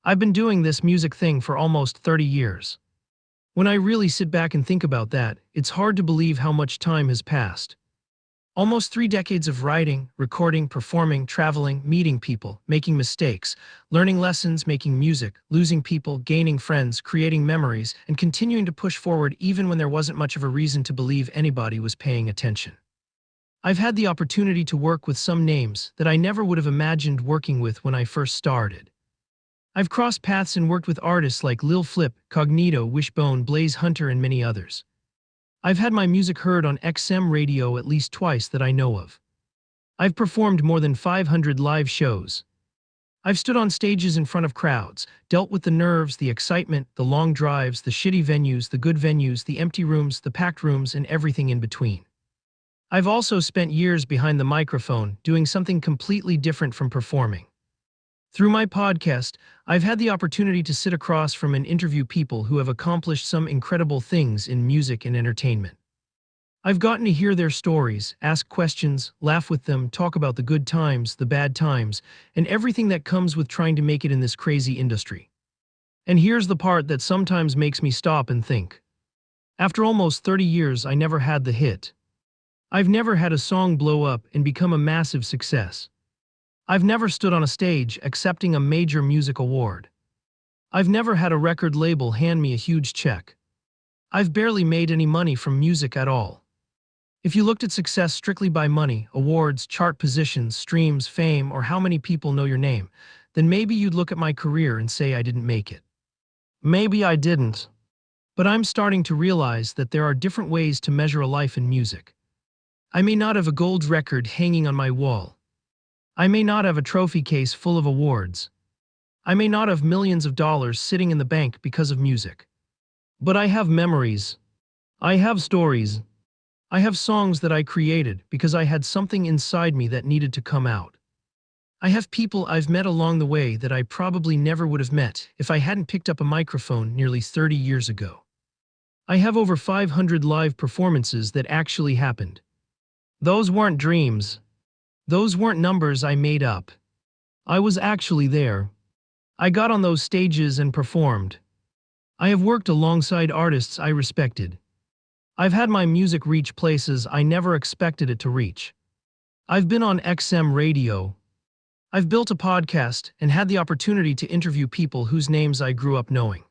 I've been doing this music thing for almost 30 years. When I really sit back and think about that, it's hard to believe how much time has passed. Almost 3 decades of writing, recording, performing, traveling, meeting people, making mistakes, learning lessons, making music, losing people, gaining friends, creating memories, and continuing to push forward even when there wasn't much of a reason to believe anybody was paying attention. I've had the opportunity to work with some names that I never would have imagined working with when I first started. I've crossed paths and worked with artists like Lil Flip, Cognito, Wishbone, Blaze Hunter, and many others. I've had my music heard on XM radio at least twice that I know of. I've performed more than 500 live shows. I've stood on stages in front of crowds, dealt with the nerves, the excitement, the long drives, the shitty venues, the good venues, the empty rooms, the packed rooms, and everything in between. I've also spent years behind the microphone doing something completely different from performing. Through my podcast, I've had the opportunity to sit across from and interview people who have accomplished some incredible things in music and entertainment. I've gotten to hear their stories, ask questions, laugh with them, talk about the good times, the bad times, and everything that comes with trying to make it in this crazy industry. And here's the part that sometimes makes me stop and think. After almost 30 years, I never had the hit. I've never had a song blow up and become a massive success. I've never stood on a stage accepting a major music award. I've never had a record label hand me a huge check. I've barely made any money from music at all. If you looked at success strictly by money, awards, chart positions, streams, fame, or how many people know your name, then maybe you'd look at my career and say I didn't make it. Maybe I didn't. But I'm starting to realize that there are different ways to measure a life in music. I may not have a gold record hanging on my wall. I may not have a trophy case full of awards. I may not have millions of dollars sitting in the bank because of music. But I have memories. I have stories. I have songs that I created because I had something inside me that needed to come out. I have people I've met along the way that I probably never would have met if I hadn't picked up a microphone nearly 30 years ago. I have over 500 live performances that actually happened. Those weren't dreams. Those weren't numbers I made up. I was actually there. I got on those stages and performed. I have worked alongside artists I respected. I've had my music reach places I never expected it to reach. I've been on XM radio. I've built a podcast and had the opportunity to interview people whose names I grew up knowing.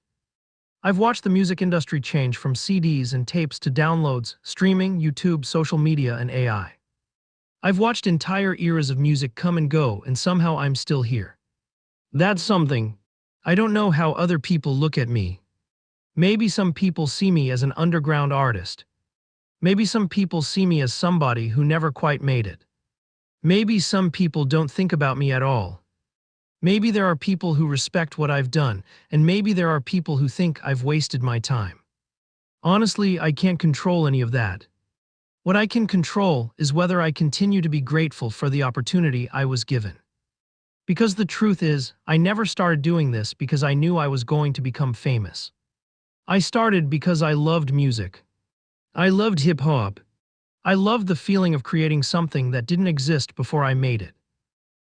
I've watched the music industry change from CDs and tapes to downloads, streaming, YouTube, social media, and AI. I've watched entire eras of music come and go, and somehow I'm still here. That's something. I don't know how other people look at me. Maybe some people see me as an underground artist. Maybe some people see me as somebody who never quite made it. Maybe some people don't think about me at all. Maybe there are people who respect what I've done, and maybe there are people who think I've wasted my time. Honestly, I can't control any of that. What I can control is whether I continue to be grateful for the opportunity I was given. Because the truth is, I never started doing this because I knew I was going to become famous. I started because I loved music. I loved hip-hop. I loved the feeling of creating something that didn't exist before I made it.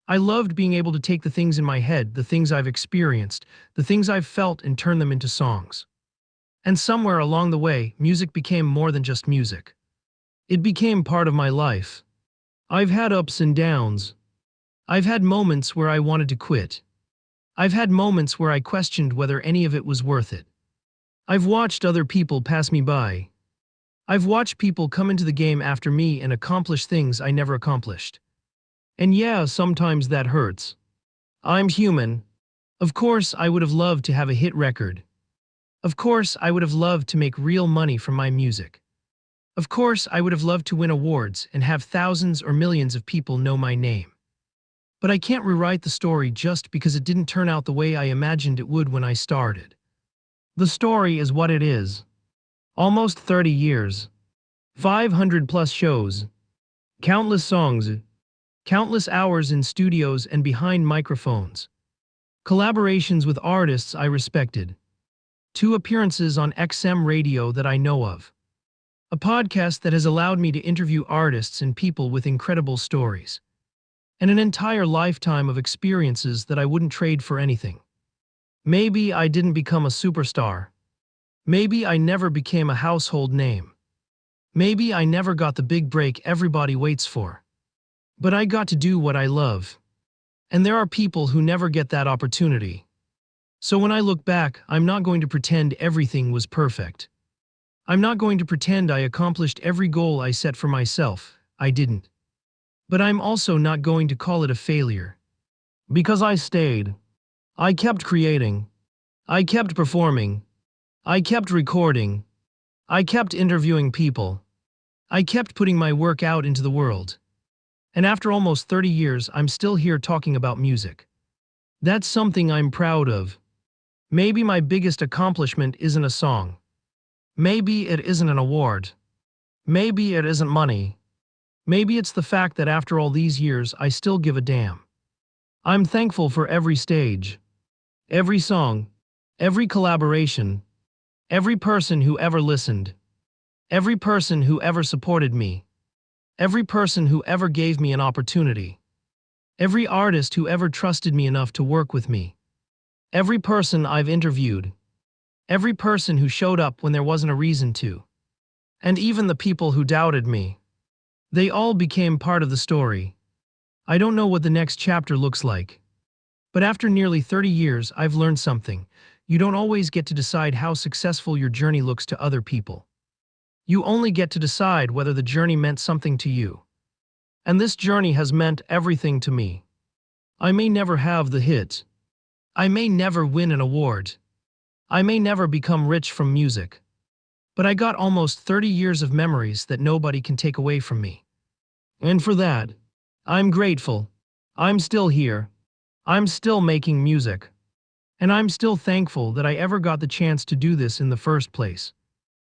I loved being able to take the things in my head, the things I've experienced, the things I've felt, and turn them into songs. And somewhere along the way, music became more than just music. It became part of my life. I've had ups and downs. I've had moments where I wanted to quit. I've had moments where I questioned whether any of it was worth it. I've watched other people pass me by. I've watched people come into the game after me and accomplish things I never accomplished. And yeah, sometimes that hurts. I'm human. Of course, I would have loved to have a hit record. Of course, I would have loved to make real money from my music. Of course, I would have loved to win awards and have thousands or millions of people know my name. But I can't rewrite the story just because it didn't turn out the way I imagined it would when I started. The story is what it is. Almost 30 years. 500 plus shows. Countless songs. Countless hours in studios and behind microphones. Collaborations with artists I respected. 2 appearances on XM radio that I know of. A podcast that has allowed me to interview artists and people with incredible stories. And an entire lifetime of experiences that I wouldn't trade for anything. Maybe I didn't become a superstar. Maybe I never became a household name. Maybe I never got the big break everybody waits for. But I got to do what I love. And there are people who never get that opportunity. So when I look back, I'm not going to pretend everything was perfect. I'm not going to pretend I accomplished every goal I set for myself. I didn't. But I'm also not going to call it a failure. Because I stayed. I kept creating. I kept performing. I kept recording. I kept interviewing people. I kept putting my work out into the world. And after almost 30 years, I'm still here talking about music. That's something I'm proud of. Maybe my biggest accomplishment isn't a song. Maybe it isn't an award. Maybe it isn't money. Maybe it's the fact that after all these years, I still give a damn. I'm thankful for every stage, every song, every collaboration, every person who ever listened, every person who ever supported me, every person who ever gave me an opportunity, every artist who ever trusted me enough to work with me, every person I've interviewed, every person who showed up when there wasn't a reason to, and even the people who doubted me. They all became part of the story. I don't know what the next chapter looks like. But after nearly 30 years, I've learned something. You don't always get to decide how successful your journey looks to other people. You only get to decide whether the journey meant something to you. And this journey has meant everything to me. I may never have the hit. I may never win an award. I may never become rich from music. But I got almost 30 years of memories that nobody can take away from me. And for that, I'm grateful. I'm still here. I'm still making music. And I'm still thankful that I ever got the chance to do this in the first place.